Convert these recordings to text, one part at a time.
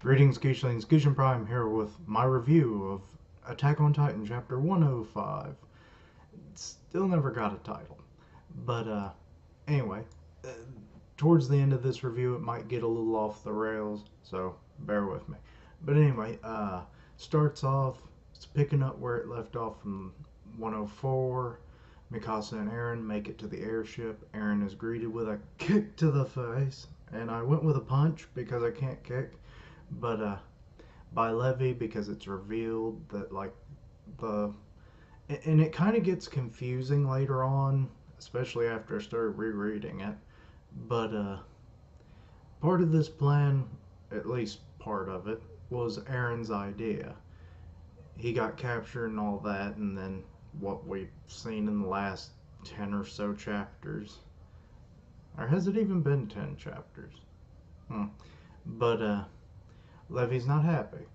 Greetings, Geechlings. Geechin Prime here with my review of Attack on Titan Chapter 105. Still never got a title. But, anyway, uh, towards the end of this review, it might get a little off the rails, so bear with me. But anyway, starts off, it's picking up where it left off from 104. Mikasa and Eren make it to the airship. Eren is greeted with a kick to the face, and I went with a punch because I can't kick. But by Levi because it's revealed that like the and it kind of gets confusing later on, especially after I started rereading it. But part of this plan, at least part of it, was Aaron's idea. He got captured and all that, and then what we've seen in the last 10 or so chapters. Or has it even been 10 chapters? Hmm. But Levi's not happy.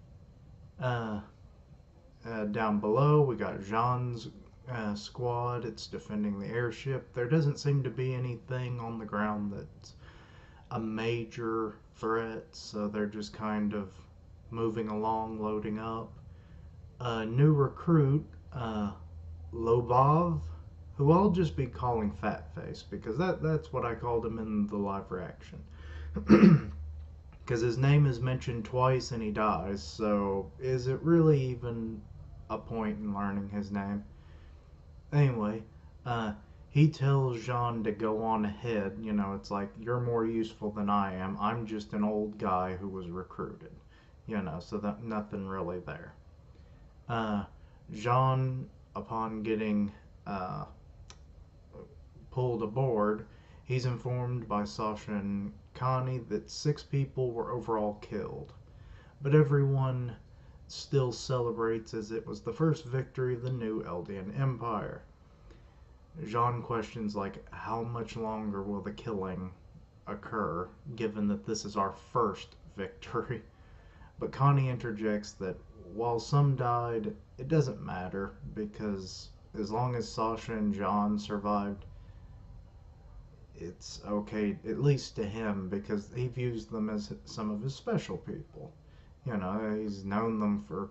Uh, Down below, we got Jean's squad. It's defending the airship. There doesn't seem to be anything on the ground that's a major threat, so they're just kind of moving along, loading up. A new recruit, Lobov, who I'll just be calling Fat Face because that's what I called him in the live reaction. Because his name is mentioned twice and he dies, so is it really even a point in learning his name? Anyway, uh, he tells Jean to go on ahead. You know, it's like, you're more useful than I am. I'm just an old guy who was recruited. You know, so that nothing really there. Uh, Jean, upon getting uh, pulled aboard, he's informed by Sasha and Connie that 6 people were overall killed. But everyone still celebrates as it was the first victory of the new Eldian Empire. Jean questions like, how much longer will the killing occur, given that this is our first victory? But Connie interjects that while some died, it doesn't matter, because as long as Sasha and John survived, it's okay, at least to him, because he views them as some of his special people. You know, he's known them for,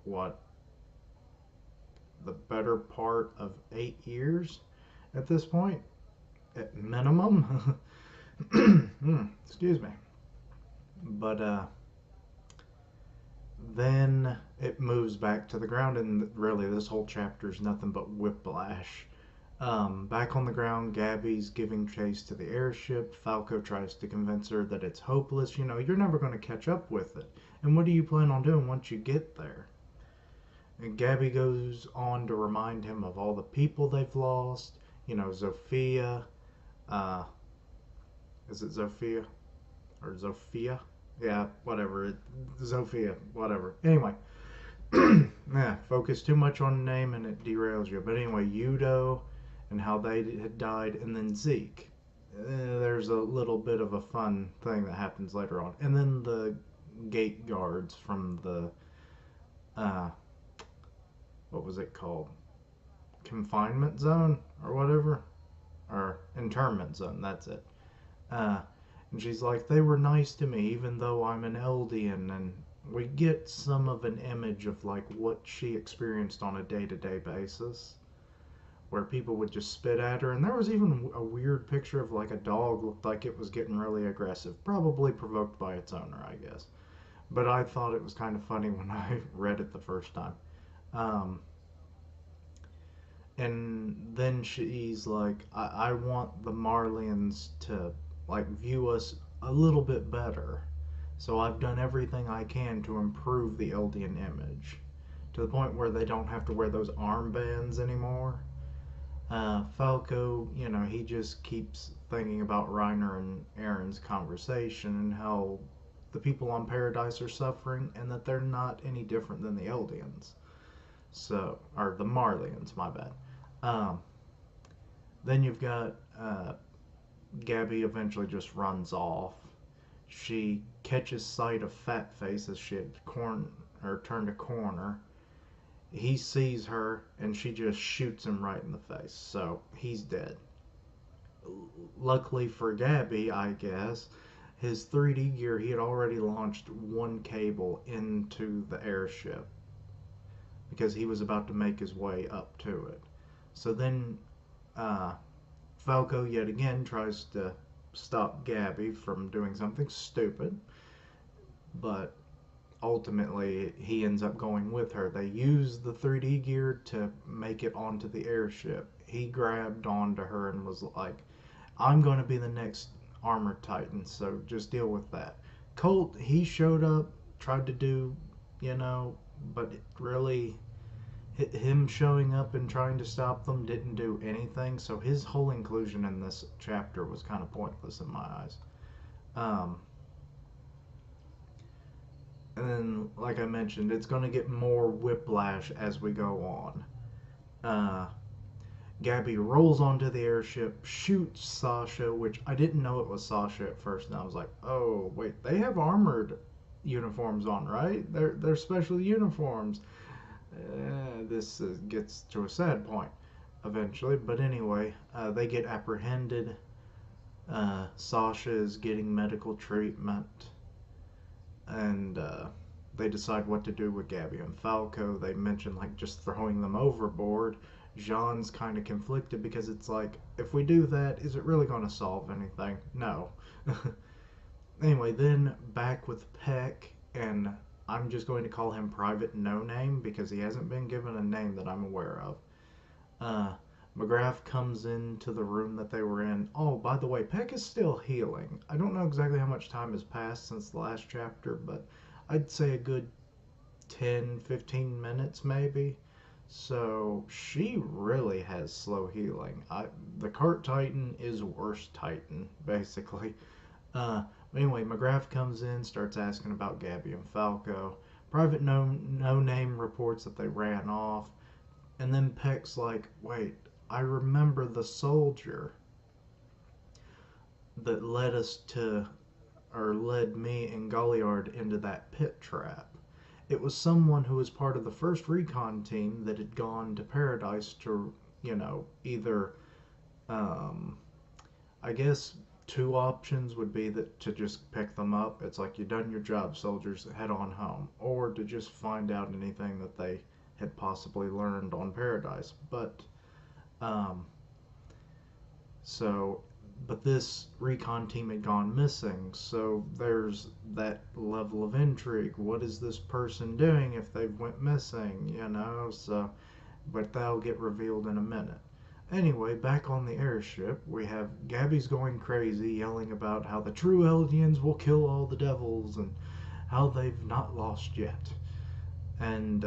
what, the better part of 8 years at this point, at minimum. Excuse me. But then it moves back to the ground, and really, this whole chapter is nothing but whiplash. Back on the ground, Gabby's giving chase to the airship. Falco tries to convince her that it's hopeless. You know, you're never going to catch up with it. And what do you plan on doing once you get there? And Gabby goes on to remind him of all the people they've lost. You know, Zofia. Uh, is it Zofia? Or Zofia? Yeah, whatever. Zofia, whatever. Anyway, yeah, focus too much on the name and it derails you. But anyway, Yudo and how they had died, and then Zeke. There's a little bit of a fun thing that happens later on. And then the gate guards from the, uh, what was it called? Confinement zone or whatever? Or internment zone, that's it. Uh, and she's like, they were nice to me even though I'm an Eldian, and we get some of an image of like what she experienced on a day-to-day basis where people would just spit at her, and there was even a weird picture of like a dog looked like it was getting really aggressive, probably provoked by its owner, I guess. But I thought it was kind of funny when I read it the first time. um, and then she's like, I want the Marlians to like view us a little bit better, so I've done everything I can to improve the Eldian image to the point where they don't have to wear those armbands anymore. Falco, you know, he just keeps thinking about Reiner and Aaron's conversation and how the people on Paradise are suffering and that they're not any different than the Eldians. So, or the Marlians, my bad. Um, then you've got Gabby eventually just runs off. She catches sight of Fat Face as she had turned a corner. He sees her and she just shoots him right in the face. So he's dead. Luckily for Gabby, I guess, his 3D gear, he had already launched one cable into the airship because he was about to make his way up to it. So then uh, Falco yet again tries to stop Gabby from doing something stupid, but ultimately he ends up going with her. They use the 3D gear to make it onto the airship. He grabbed onto her and was like, I'm going to be the next Armored Titan, so just deal with that. Colt, he showed up, tried to do, but it really, him showing up and trying to stop them didn't do anything, so his whole inclusion in this chapter was kind of pointless in my eyes. Um, and then, like I mentioned, it's going to get more whiplash as we go on. Uh, Gabby rolls onto the airship, shoots Sasha, which I didn't know it was Sasha at first, and I was like, "Oh, wait, they have armored uniforms on, right? They're special uniforms." This gets to a sad point eventually, but anyway, they get apprehended. Sasha is getting medical treatment, and they decide what to do with Gabby and Falco. They mention like just throwing them overboard. Jean's kind of conflicted because it's like, if we do that, is it really going to solve anything? No. Anyway, then back with Peck, and I'm just going to call him Private No Name because he hasn't been given a name that I'm aware of. Uh, McGrath comes into the room that they were in. Oh, by the way, Peck is still healing. I don't know exactly how much time has passed since the last chapter, but I'd say a good 10, 15 minutes maybe. So she really has slow healing. The Cart Titan is worse Titan, basically. Anyway, McGrath comes in, starts asking about Gabby and Falco. Private No Name reports that they ran off. And then Peck's like, wait, I remember the soldier that led us to, or led me and Galliard into that pit trap. It was someone who was part of the first recon team that had gone to Paradise to, either, um, I guess two options would be that to just pick them up. It's like, you've done your job, soldiers, head on home. Or to just find out anything that they had possibly learned on Paradise. Um, so, but this recon team had gone missing, so there's that level of intrigue. What is this person doing if they went missing, So, but that'll get revealed in a minute. Anyway, back on the airship, we have Gabby's going crazy, yelling about how the true Eldians will kill all the devils and how they've not lost yet. And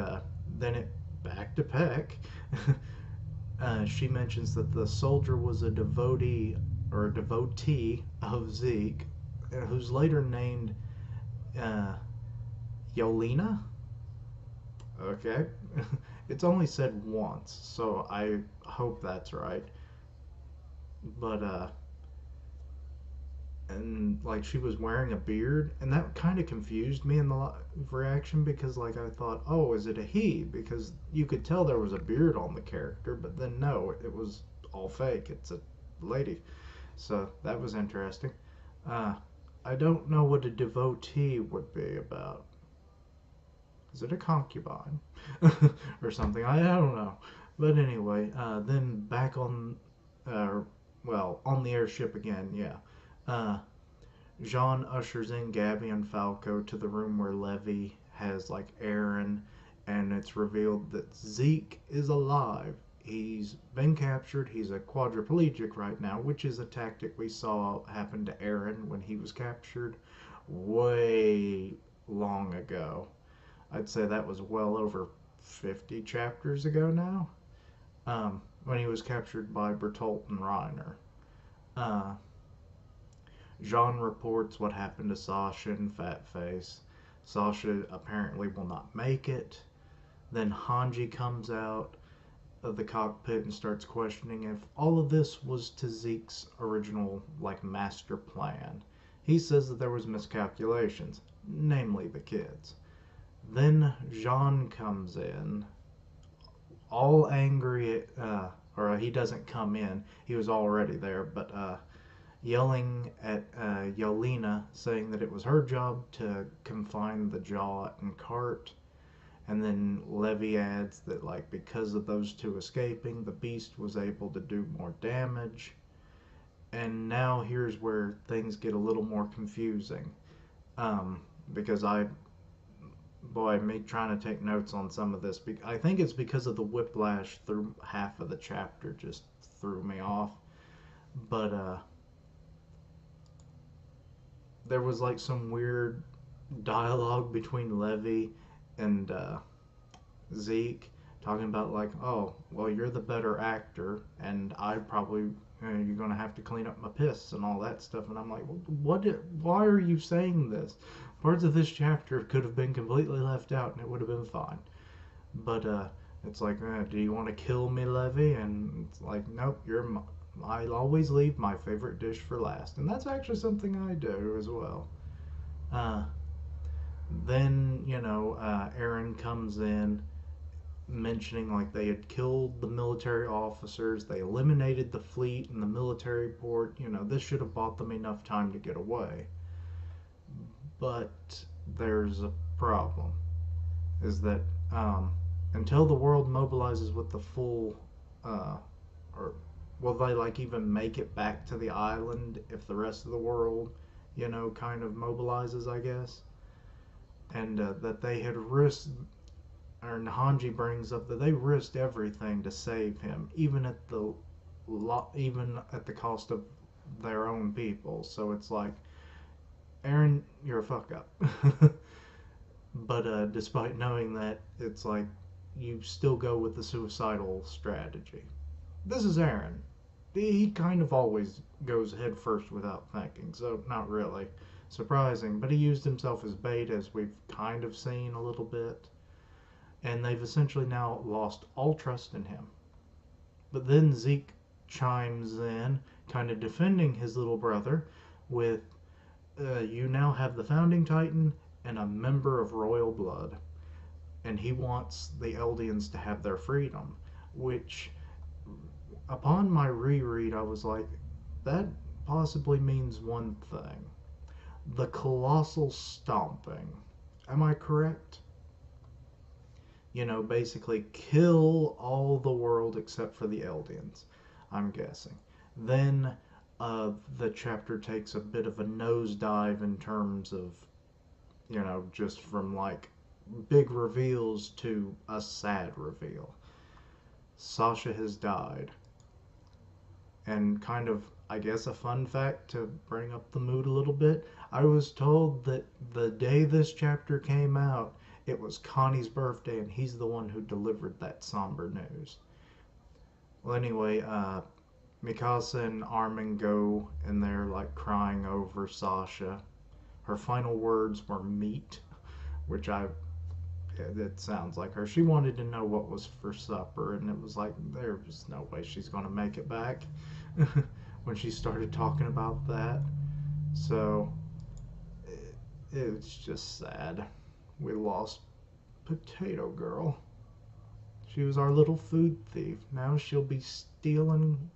then it back to Peck. She mentions that the soldier was a devotee or a devotee of Zeke, who's later named uh, Yolena. Okay, it's only said once, so I hope that's right. But and like she was wearing a beard, and that kind of confused me in the reaction because like I thought, oh, is it a he? Because you could tell there was a beard on the character, but then no, it was all fake. It's a lady, so that was interesting. Uh, I don't know what a devotee would be about. Is it a concubine or something? I don't know. But anyway, then back on, on the airship again. Yeah. Uh, Jean ushers in Gabby and Falco to the room where Levy has like Aaron, and it's revealed that Zeke is alive. He's been captured. He's a quadriplegic right now, which is a tactic we saw happen to Aaron when he was captured way long ago. I'd say that was well over 50 chapters ago now, when he was captured by Bertolt and Reiner. Uh, Jean reports what happened to Sasha and Fatface. Sasha apparently will not make it. Then Hanji comes out of the cockpit and starts questioning if all of this was to Zeke's original master plan. He says that there was miscalculations, namely the kids. Then Jean comes in, all angry, or he doesn't come in. He was already there, but yelling at Yelena, saying that it was her job to confine the Jaw and Cart. And then Levy adds that, like, because of those two escaping, the Beast was able to do more damage. And now here's where things get a little more confusing. Because me trying to take notes on some of this, I think it's because of the whiplash through half of the chapter just threw me off. But there was like some weird dialogue between Levy and Zeke talking about like, oh, well, you're the better actor, and I probably you're gonna have to clean up my piss and all that stuff. And I'm like, what? Why are you saying this? Parts of this chapter could have been completely left out, and it would have been fine. But it's like, do you want to kill me, Levy? And it's like, nope, I always leave my favorite dish for last, and that's actually something I do as well. Uh, then Aaron comes in mentioning like they had killed the military officers, they eliminated the fleet and the military port. This should have bought them enough time to get away. But there's a problem, is that until the world mobilizes with the full, or will they like even make it back to the island if the rest of the world, kind of mobilizes, I guess? And that they had risked, or Hanji brings up that they risked everything to save him, even at the cost of their own people. So it's like, Aaron, you're a fuck up. But despite knowing that, it's like you still go with the suicidal strategy. This is Aaron. He kind of always goes head first without thinking, so not really surprising. But he used himself as bait, as we've kind of seen a little bit. And they've essentially now lost all trust in him. But then Zeke chimes in, kind of defending his little brother with, you now have the Founding Titan and a member of royal blood. And he wants the Eldians to have their freedom, which, upon my reread, I was like, that possibly means one thing: the colossal stomping. Am I correct? Basically kill all the world except for the Eldians, I'm guessing. Then the chapter takes a bit of a nosedive in terms of, just from like big reveals to a sad reveal. Sasha has died. And kind of, I guess, a fun fact to bring up the mood a little bit, I was told that the day this chapter came out, it was Connie's birthday, and he's the one who delivered that somber news. Well, anyway, Mikasa and Armin go, and they're like crying over Sasha. Her final words were meat, which it sounds like her. She wanted to know what was for supper, and it was like, there's no way she's going to make it back when she started talking about that. So it's just sad. We lost Potato Girl. She was our little food thief. Now she'll be stealing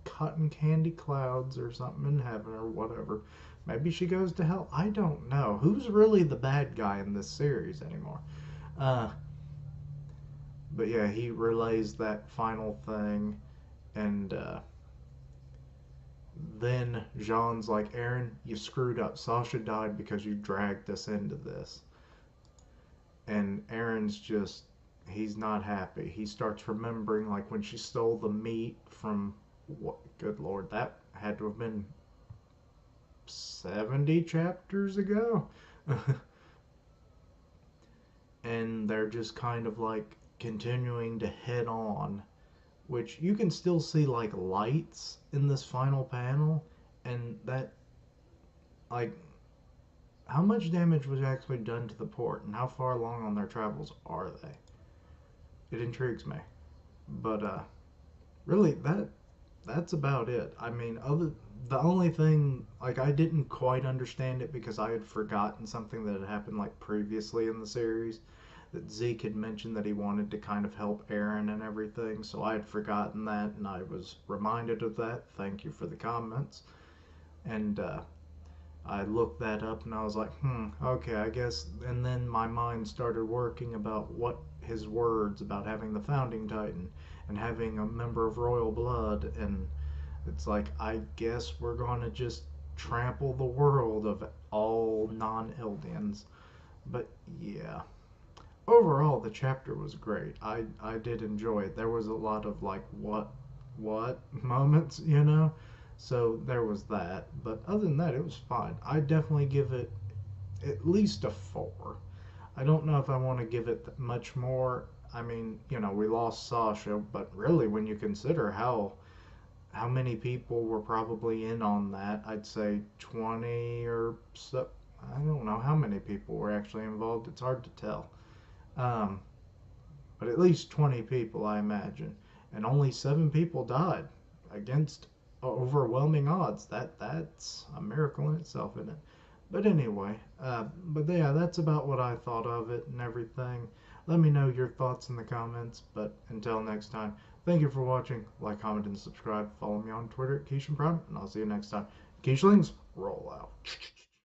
cotton candy clouds or something in heaven or whatever. Maybe she goes to hell. I don't know. Who's really the bad guy in this series anymore? But yeah, he relays that final thing, and then Jean's like, Aaron, you screwed up. Sasha died because you dragged us into this. And Aaron's just, he's not happy. He starts remembering like when she stole the meat from, what, good lord, that had to have been 70 chapters ago. And they're just kind of like continuing to head on, which you can still see like lights in this final panel, and that, like, how much damage was actually done to the port, and how far along on their travels are they? It intrigues me. But really, that's about it. I mean, the only thing, like, I didn't quite understand it because I had forgotten something that had happened like previously in the series, that Zeke had mentioned that he wanted to kind of help Aaron and everything, so I had forgotten that, and I was reminded of that. Thank you for the comments. And I looked that up and I was like, okay, I guess. And then my mind started working about what his words about having the founding titan and having a member of royal blood. And it's like, I guess we're going to just trample the world of all non Eldians. But yeah, overall, the chapter was great. I did enjoy it. There was a lot of like, what moments, you know? So there was that. But other than that, it was fine. I definitely give it at least a 4. I don't know if I want to give it much more. I mean, we lost Sasha, but really, when you consider how many people were probably in on that, I'd say 20 or so. I don't know how many people were actually involved. It's hard to tell. Um, but at least 20 people, I imagine, and only 7 people died against overwhelming odds. That's a miracle in itself, isn't it? But anyway, but yeah, that's about what I thought of it and everything. Let me know your thoughts in the comments. But until next time, thank you for watching. Like, comment, and subscribe. Follow me on Twitter at Keishan Prime, and I'll see you next time. Keishlings, roll out.